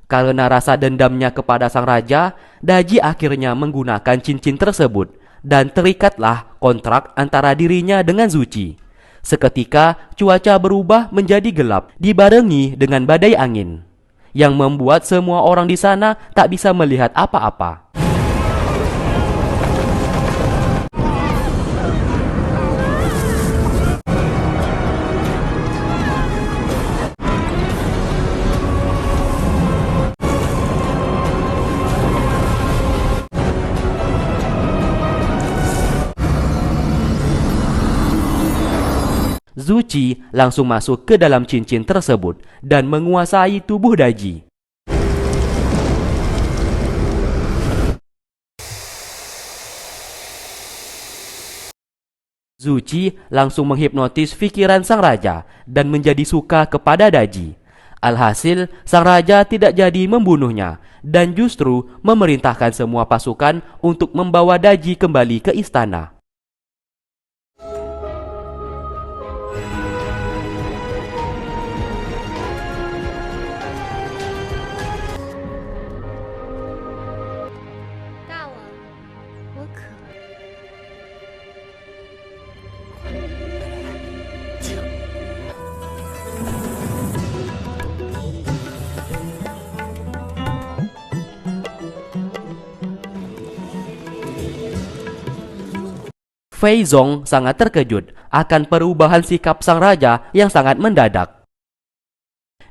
Karena rasa dendamnya kepada sang raja, Daji akhirnya menggunakan cincin tersebut dan terikatlah kontrak antara dirinya dengan Zuci. Seketika cuaca berubah menjadi gelap dibarengi dengan badai angin yang membuat semua orang di sana tak bisa melihat apa-apa. Zuci langsung masuk ke dalam cincin tersebut dan menguasai tubuh Daji. Zuci langsung menghipnotis pikiran sang raja dan menjadi suka kepada Daji. Alhasil, sang raja tidak jadi membunuhnya dan justru memerintahkan semua pasukan untuk membawa Daji kembali ke istana. Fei Zong sangat terkejut akan perubahan sikap sang raja yang sangat mendadak.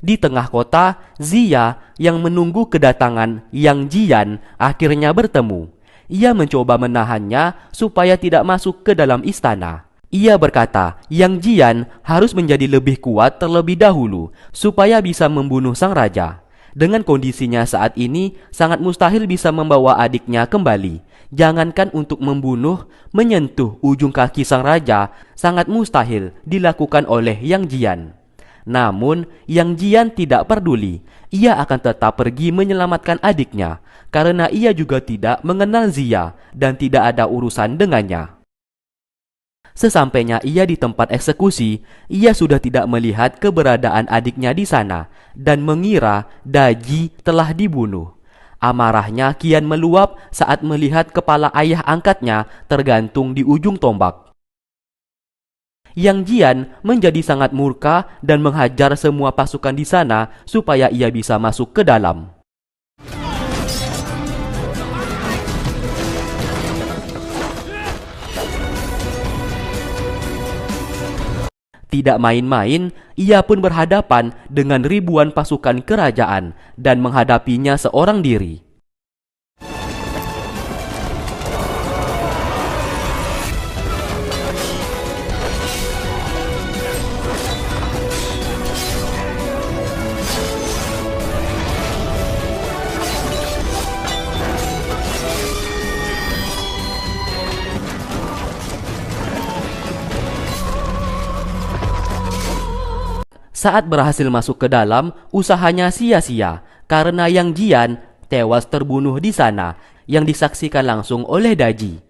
Di tengah kota, Ziya yang menunggu kedatangan Yang Jian akhirnya bertemu. Ia mencoba menahannya supaya tidak masuk ke dalam istana. Ia berkata, Yang Jian harus menjadi lebih kuat terlebih dahulu supaya bisa membunuh sang raja. Dengan kondisinya saat ini, sangat mustahil bisa membawa adiknya kembali. Jangankan untuk membunuh, menyentuh ujung kaki sang raja sangat mustahil dilakukan oleh Yang Jian. Namun, Yang Jian tidak peduli. Ia akan tetap pergi menyelamatkan adiknya karena ia juga tidak mengenal Ziya dan tidak ada urusan dengannya. Sesampainya ia di tempat eksekusi, ia sudah tidak melihat keberadaan adiknya di sana dan mengira Daji telah dibunuh. Amarahnya kian meluap saat melihat kepala ayah angkatnya tergantung di ujung tombak. Yang Jian menjadi sangat murka dan menghajar semua pasukan di sana supaya ia bisa masuk ke dalam. Tidak main-main, ia pun berhadapan dengan ribuan pasukan kerajaan dan menghadapinya seorang diri. Saat berhasil masuk ke dalam, usahanya sia-sia karena Yang Jian tewas terbunuh di sana yang disaksikan langsung oleh Daji.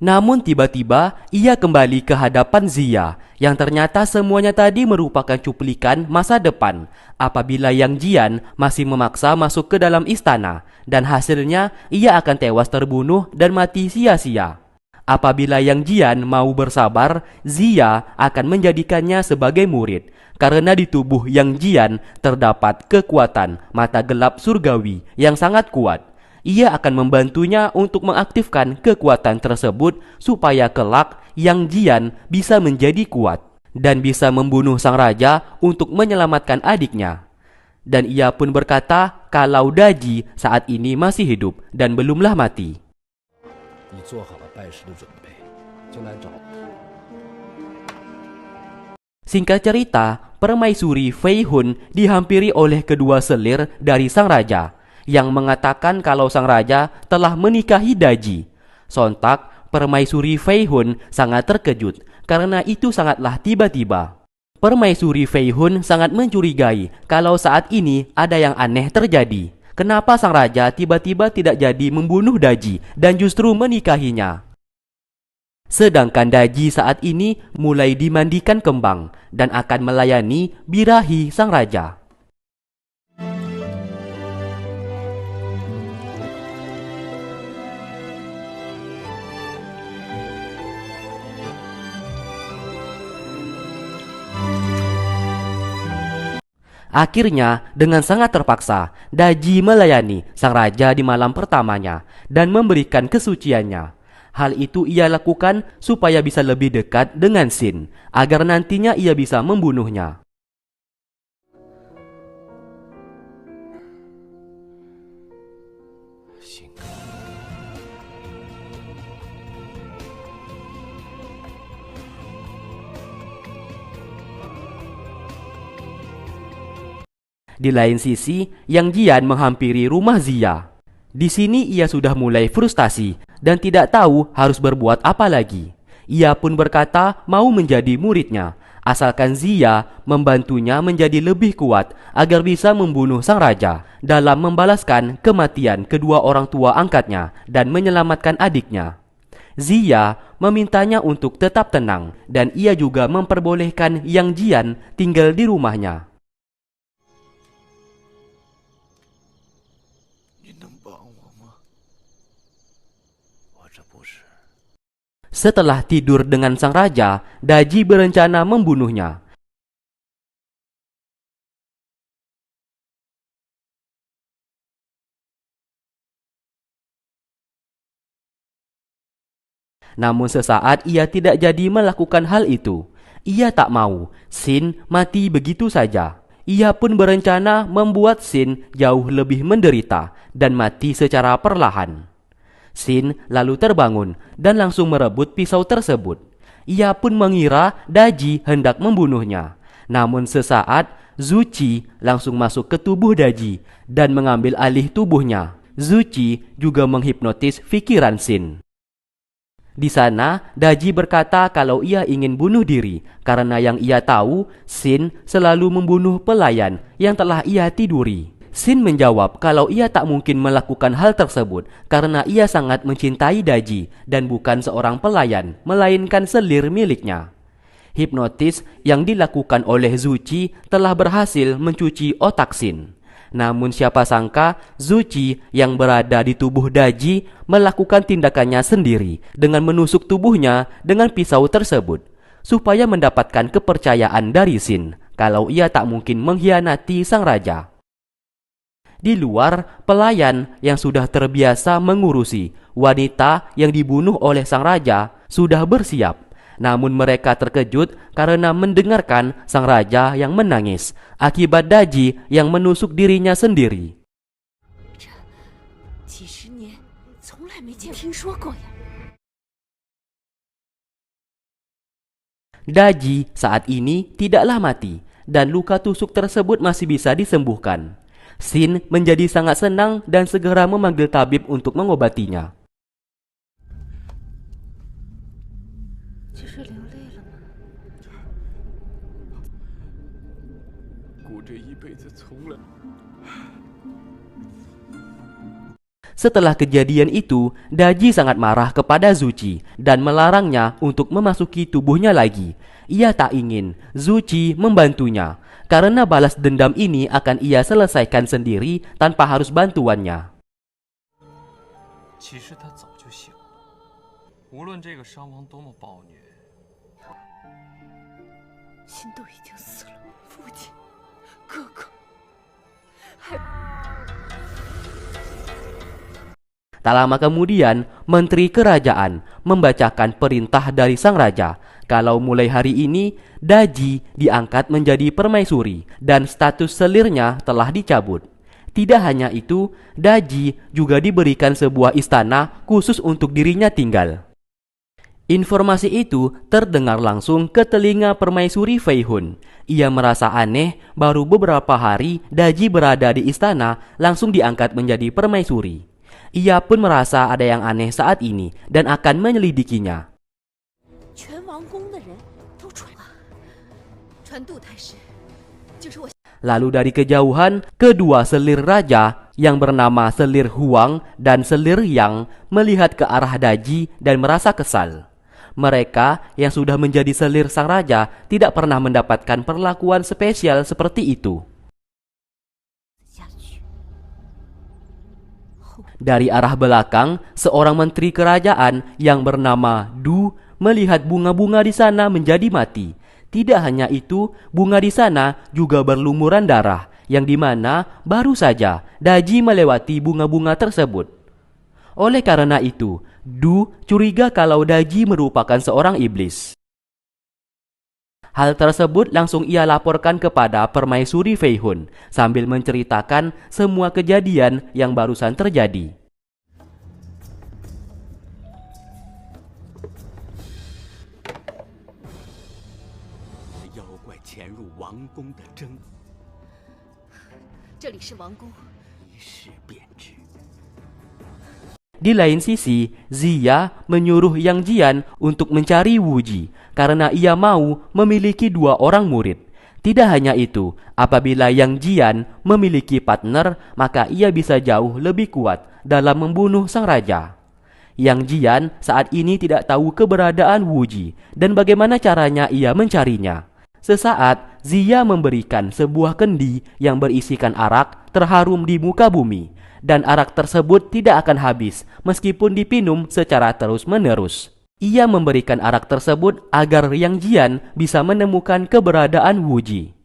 Namun tiba-tiba ia kembali ke hadapan Ziya yang ternyata semuanya tadi merupakan cuplikan masa depan apabila Yang Jian masih memaksa masuk ke dalam istana dan hasilnya ia akan tewas terbunuh dan mati sia-sia. Apabila Yang Jian mau bersabar, Ziya akan menjadikannya sebagai murid karena di tubuh Yang Jian terdapat kekuatan mata gelap surgawi yang sangat kuat. Ia akan membantunya untuk mengaktifkan kekuatan tersebut supaya kelak Yang Jian bisa menjadi kuat dan bisa membunuh sang raja untuk menyelamatkan adiknya. Dan ia pun berkata kalau Daji saat ini masih hidup dan belumlah mati. Singkat cerita, permaisuri Fei Hun dihampiri oleh kedua selir dari sang raja yang mengatakan kalau sang raja telah menikahi Daji. Sontak, permaisuri Fei Hun sangat terkejut karena itu sangatlah tiba-tiba. Permaisuri Fei Hun sangat mencurigai kalau saat ini ada yang aneh terjadi. Kenapa sang raja tiba-tiba tidak jadi membunuh Daji dan justru menikahinya? Sedangkan Daji saat ini mulai dimandikan kembang dan akan melayani birahi sang raja. Akhirnya, dengan sangat terpaksa, Daji melayani sang raja di malam pertamanya dan memberikan kesuciannya. Hal itu ia lakukan supaya bisa lebih dekat dengan Xin, agar nantinya ia bisa membunuhnya. Di lain sisi, Yang Jian menghampiri rumah Ziya. Di sini ia sudah mulai frustasi dan tidak tahu harus berbuat apa lagi. Ia pun berkata mau menjadi muridnya, asalkan Ziya membantunya menjadi lebih kuat agar bisa membunuh sang raja dalam membalaskan kematian kedua orang tua angkatnya dan menyelamatkan adiknya. Ziya memintanya untuk tetap tenang dan ia juga memperbolehkan Yang Jian tinggal di rumahnya. Setelah tidur dengan sang raja, Daji berencana membunuhnya. Namun sesaat ia tidak jadi melakukan hal itu. Ia tak mau Xin mati begitu saja. Ia pun berencana membuat Xin jauh lebih menderita dan mati secara perlahan. Xin lalu terbangun dan langsung merebut pisau tersebut. Ia pun mengira Daji hendak membunuhnya. Namun sesaat, Zuci langsung masuk ke tubuh Daji dan mengambil alih tubuhnya. Zuci juga menghipnotis pikiran Xin. Di sana, Daji berkata kalau ia ingin bunuh diri karena yang ia tahu, Xin selalu membunuh pelayan yang telah ia tiduri. Xin menjawab kalau ia tak mungkin melakukan hal tersebut karena ia sangat mencintai Daji dan bukan seorang pelayan, melainkan selir miliknya. Hipnotis yang dilakukan oleh Zuci telah berhasil mencuci otak Xin. Namun siapa sangka Zuci yang berada di tubuh Daji melakukan tindakannya sendiri dengan menusuk tubuhnya dengan pisau tersebut supaya mendapatkan kepercayaan dari Xin kalau ia tak mungkin mengkhianati sang raja. Di luar, pelayan yang sudah terbiasa mengurusi wanita yang dibunuh oleh sang raja sudah bersiap. Namun mereka terkejut karena mendengarkan sang raja yang menangis akibat Daji yang menusuk dirinya sendiri. Daji saat ini tidaklah mati dan luka tusuk tersebut masih bisa disembuhkan. Xin menjadi sangat senang dan segera memanggil tabib untuk mengobatinya. Setelah kejadian itu, Daji sangat marah kepada Zuci dan melarangnya untuk memasuki tubuhnya lagi. Ia tak ingin Zuci membantunya, karena balas dendam ini akan ia selesaikan sendiri tanpa harus bantuannya. Tak lama kemudian, menteri kerajaan membacakan perintah dari sang raja kalau mulai hari ini Daji diangkat menjadi permaisuri dan status selirnya telah dicabut. Tidak hanya itu, Daji juga diberikan sebuah istana khusus untuk dirinya tinggal. Informasi itu terdengar langsung ke telinga permaisuri Fei Hun. Ia merasa aneh, baru beberapa hari Daji berada di istana langsung diangkat menjadi permaisuri. Ia pun merasa ada yang aneh saat ini dan akan menyelidikinya. Lalu dari kejauhan, kedua selir raja yang bernama Selir Huang dan Selir Yang melihat ke arah Daji dan merasa kesal. Mereka yang sudah menjadi selir sang raja tidak pernah mendapatkan perlakuan spesial seperti itu. Dari arah belakang, seorang menteri kerajaan yang bernama Du melihat bunga-bunga di sana menjadi mati. Tidak hanya itu, bunga di sana juga berlumuran darah, yang dimana baru saja Daji melewati bunga-bunga tersebut. Oleh karena itu, Du curiga kalau Daji merupakan seorang iblis. Hal tersebut langsung ia laporkan kepada permaisuri Fei Hun sambil menceritakan semua kejadian yang barusan terjadi. Di lain sisi, Ziya menyuruh Yang Jian untuk mencari Wuji karena ia mau memiliki 2 orang murid. Tidak hanya itu, apabila Yang Jian memiliki partner, maka ia bisa jauh lebih kuat dalam membunuh sang raja. Yang Jian saat ini tidak tahu keberadaan Wuji dan bagaimana caranya ia mencarinya. Sesaat, Ziya memberikan sebuah kendi yang berisikan arak terharum di muka bumi. Dan arak tersebut tidak akan habis meskipun dipinum secara terus-menerus. Ia memberikan arak tersebut agar Yang Jian bisa menemukan keberadaan Wuji.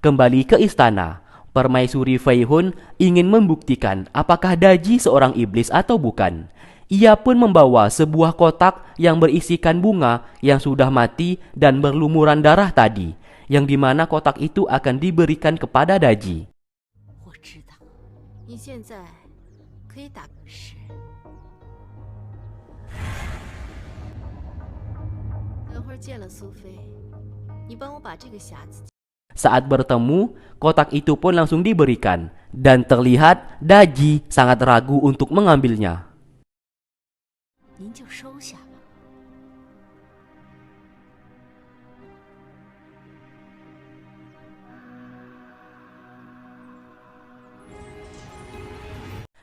Kembali ke istana, permaisuri Fei Hun ingin membuktikan apakah Daji seorang iblis atau bukan. Ia pun membawa sebuah kotak yang berisikan bunga yang sudah mati dan berlumuran darah tadi, yang dimana kotak itu akan diberikan kepada Daji. Saat bertemu, kotak itu pun langsung diberikan dan terlihat Daji sangat ragu untuk mengambilnya.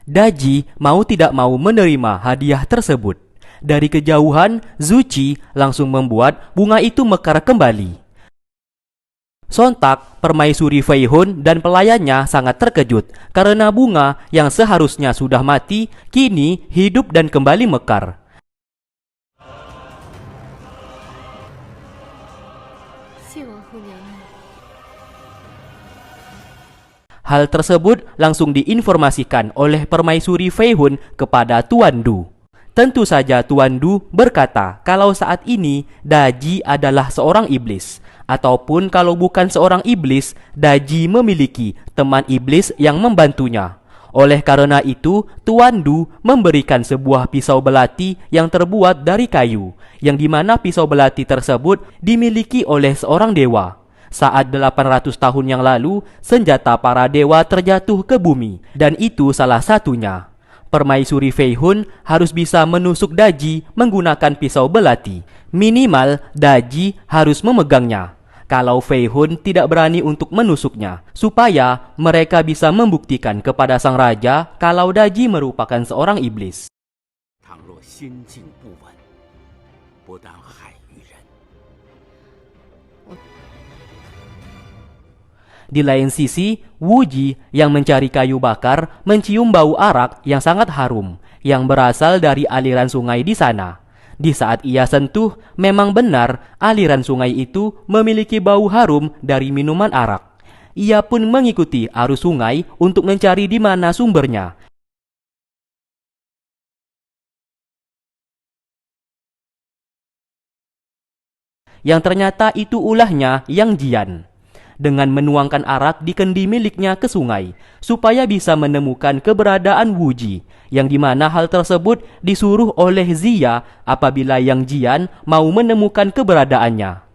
Daji mau tidak mau menerima hadiah tersebut. Dari kejauhan, Zuci langsung membuat bunga itu mekar kembali. Sontak, permaisuri Fei Hun dan pelayannya sangat terkejut karena bunga yang seharusnya sudah mati kini hidup dan kembali mekar. Hal tersebut langsung diinformasikan oleh permaisuri Fei Hun kepada Tuan Du. Tentu saja Tuan Du berkata kalau saat ini Daji adalah seorang iblis. Ataupun kalau bukan seorang iblis, Daji memiliki teman iblis yang membantunya. Oleh karena itu, Tuan Du memberikan sebuah pisau belati yang terbuat dari kayu, yang dimana pisau belati tersebut dimiliki oleh seorang dewa. Saat 800 tahun yang lalu, senjata para dewa terjatuh ke bumi, dan itu salah satunya. Permaisuri Fei Hun harus bisa menusuk Daji menggunakan pisau belati. Minimal, Daji harus memegangnya. Kalau Fei Hun tidak berani untuk menusuknya, supaya mereka bisa membuktikan kepada sang raja kalau Daji merupakan seorang iblis. Di lain sisi, Wuji yang mencari kayu bakar mencium bau arak yang sangat harum yang berasal dari aliran sungai di sana. Di saat ia sentuh, memang benar aliran sungai itu memiliki bau harum dari minuman arak. Ia pun mengikuti arus sungai untuk mencari di mana sumbernya. Yang ternyata itu ulahnya Yang Jian. dengan menuangkan arak di kendi miliknya ke sungai supaya bisa menemukan keberadaan Wuji, yang dimana hal tersebut disuruh oleh Ziya apabila Yang Jian mau menemukan keberadaannya.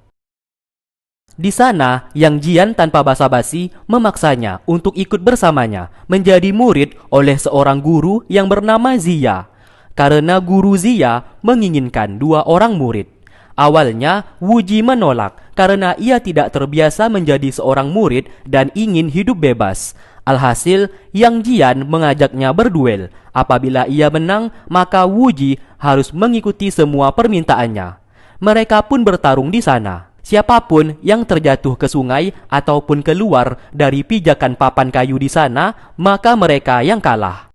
Di sana, Yang Jian tanpa basa-basi memaksanya untuk ikut bersamanya menjadi murid oleh seorang guru yang bernama Ziya, karena guru Ziya menginginkan 2 orang murid. Awalnya, Wuji menolak karena ia tidak terbiasa menjadi seorang murid dan ingin hidup bebas. Alhasil, Yang Jian mengajaknya berduel. Apabila ia menang, maka Wuji harus mengikuti semua permintaannya. Mereka pun bertarung di sana. Siapapun yang terjatuh ke sungai ataupun keluar dari pijakan papan kayu di sana, maka mereka yang kalah.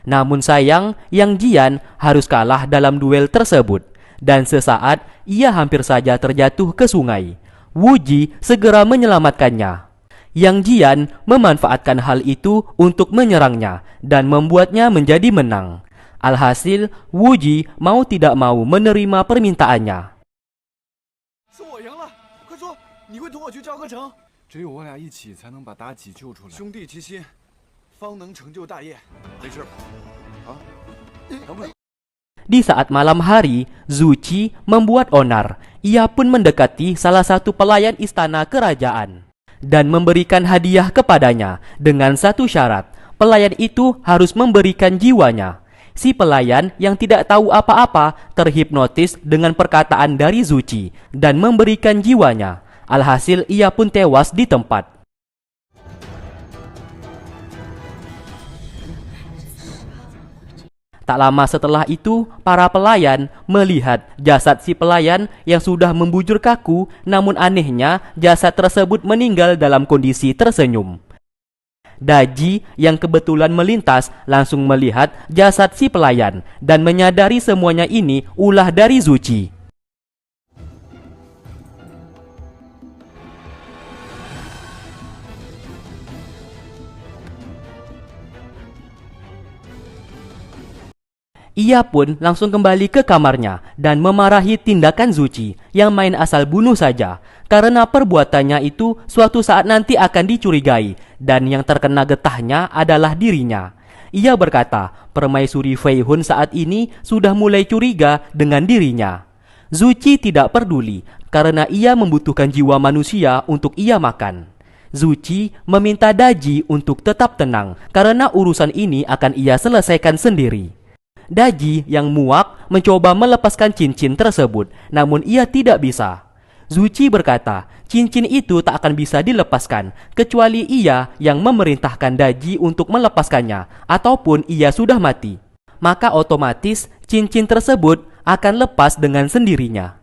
Namun sayang, Yang Jian harus kalah dalam duel tersebut, dan sesaat ia hampir saja terjatuh ke sungai. Wuji segera menyelamatkannya. Yang Jian memanfaatkan hal itu untuk menyerangnya dan membuatnya menjadi menang. Alhasil, Wuji mau tidak mau menerima permintaannya. 是我赢了，快说，你会同我去赵歌城？只有我俩一起才能把妲己救出来。兄弟齐心，方能成就大业。没事吧？啊？等会。 Di saat malam hari, Zuchi membuat onar. Ia pun mendekati salah satu pelayan istana kerajaan dan memberikan hadiah kepadanya dengan satu syarat. Pelayan itu harus memberikan jiwanya. Si pelayan yang tidak tahu apa-apa terhipnotis dengan perkataan dari Zuchi dan memberikan jiwanya. Alhasil ia pun tewas di tempat. Tak lama setelah itu, para pelayan melihat jasad si pelayan yang sudah membujur kaku, namun anehnya jasad tersebut meninggal dalam kondisi tersenyum. Daji yang kebetulan melintas langsung melihat jasad si pelayan dan menyadari semuanya ini ulah dari Zuchi. Ia pun langsung kembali ke kamarnya dan memarahi tindakan Zuchi yang main asal bunuh saja, karena perbuatannya itu suatu saat nanti akan dicurigai dan yang terkena getahnya adalah dirinya. Ia berkata, permaisuri Fei Hun saat ini sudah mulai curiga dengan dirinya. Zuchi tidak peduli karena ia membutuhkan jiwa manusia untuk ia makan. Zuchi meminta Daji untuk tetap tenang karena urusan ini akan ia selesaikan sendiri. Daji yang muak mencoba melepaskan cincin tersebut, namun ia tidak bisa. Zuchi berkata, cincin itu tak akan bisa dilepaskan, kecuali ia yang memerintahkan Daji untuk melepaskannya, ataupun ia sudah mati. Maka otomatis cincin tersebut akan lepas dengan sendirinya.